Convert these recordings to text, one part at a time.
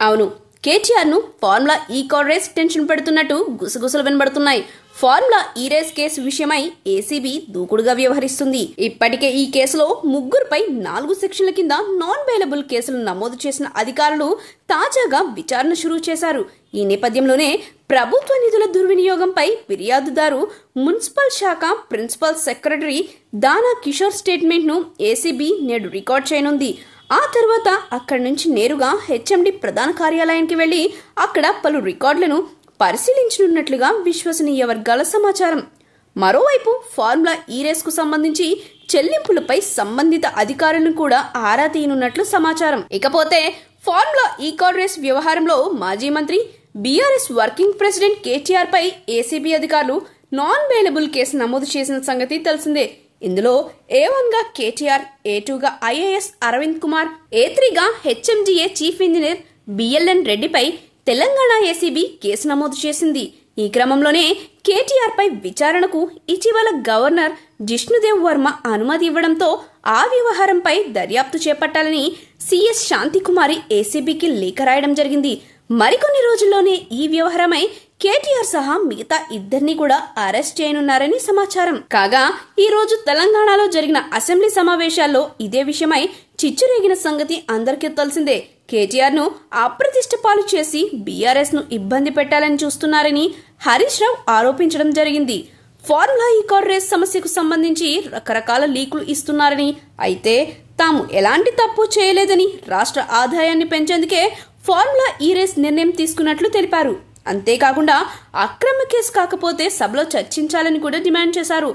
అవును, కేటీఆర్ ను ఫార్ములా ఈ కార్ రేస్ టెన్షన్ పెడుతున్నట్టు గుసగుసలు వినబడుతున్నాయి. ఫార్ములా ఈ రేస్ కేసు విషయమై ఏసీబీ దూకుడుగా వ్యవహరిస్తుంది. ఇప్పటికే ఈ కేసులో ముగ్గురుపై 4 సెక్షన్ల కింద నాన్ బెయిలబుల్ కేసులు నమోదు చేసిన అధికారులు తాజాగా విచారణ షురూ చేశారు. ఈ నేపథ్యంలోనే ప్రభుత్వ నిధుల దుర్వినియోగంపై ఫిర్యాదుదారు మున్సిపల్ శాఖ ప్రిన్సిపల్ సెక్రటరీ దానా కిషోర్ స్టేట్మెంట్ ను ఏసీబీ నేడు రికార్డ్ చేయనుంది. ఆ తర్వాత అక్కడి నుంచి నేరుగా హెచ్ఎండి ప్రధాన కార్యాలయానికి వెళ్లి అక్కడ పలు రికార్డులను పరిశీలించనున్నట్లుగా విశ్వసనీయ వర్గాల సమాచారం. మరోవైపు ఫార్ములా ఈ రేస్ కు సంబంధించి చెల్లింపులపై సంబంధిత అధికారులను కూడా ఆరా తీయనున్నట్లు సమాచారం. ఇకపోతే ఫార్ములా ఈ కార్ రేస్ వ్యవహారంలో మాజీ మంత్రి బీఆర్ఎస్ వర్కింగ్ ప్రెసిడెంట్ కేటీఆర్ పై ఏసీబీ అధికారులు నాన్ బెయిలబుల్ కేసు నమోదు చేసిన సంగతి తెలిసిందే. ఇందులో A1 గా కేటీఆర్, A2 గా ఐఏఎస్ అరవింద్ కుమార్, A3 గా హెచ్ఎండిఏ చీఫ్ ఇంజనీర్ బిఎల్ఎన్ రెడ్డిపై తెలంగాణ ఏసీబీ కేసు నమోదు చేసింది. ఈ క్రమంలోనే కేటీఆర్ పై విచారణకు ఇటీవల గవర్నర్ జిష్ణుదేవ్ వర్మ అనుమతి ఇవ్వడంతో ఆ వ్యవహారంపై దర్యాప్తు చేపట్టాలని సిఎస్ శాంతికుమారి ఏసీబీకి లేఖ రాయడం జరిగింది. మరికొన్ని రోజుల్లోనే ఈ వ్యవహారమై కేటీఆర్ సహా మిగతా ఇద్దరిని కూడా అరెస్ట్ చేయనున్నారని సమాచారం. కాగా ఈ రోజు తెలంగాణలో జరిగిన అసెంబ్లీ సమావేశాల్లో ఇదే విషయమై చిచ్చురేగిన సంగతి అందరికీ తెలిసిందే. కేటీఆర్ ను అప్రతిష్ట పాలు చేసి బీఆర్ఎస్ ను ఇబ్బంది పెట్టాలని చూస్తున్నారని హరీష్ రావు ఆరోపించడం జరిగింది. ఫార్ములా ఈ కార్ రేస్ సమస్యకు సంబంధించి రకరకాల లీకులు ఇస్తున్నారని, అయితే తాము ఎలాంటి తప్పు చేయలేదని, రాష్ట్ర ఆదాయాన్ని పెంచేందుకే ఫార్ములా ఈ రేస్ నిర్ణయం తీసుకున్నట్లు తెలిపారు. అంతేకాకుండా అక్రమ కేసు కాకపోతే సభలో చర్చించాలని కూడా డిమాండ్ చేశారు.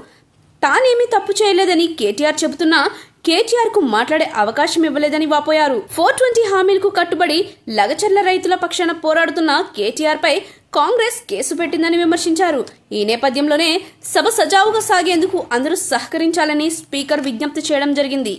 తానేమీ తప్పు చేయలేదని కేటీఆర్ చెబుతున్నా కేటీఆర్ కు మాట్లాడే అవకాశం ఇవ్వలేదని వాపోయారు. 420 హామీలకు కట్టుబడి లగచర్ల రైతుల పక్షాన పోరాడుతున్న కేటీఆర్ పై కాంగ్రెస్ కేసు పెట్టిందని విమర్శించారు. ఈ నేపథ్యంలోనే సభ సజావుగా సాగేందుకు అందరూ సహకరించాలని స్పీకర్ విజ్ఞప్తి చేయడం జరిగింది.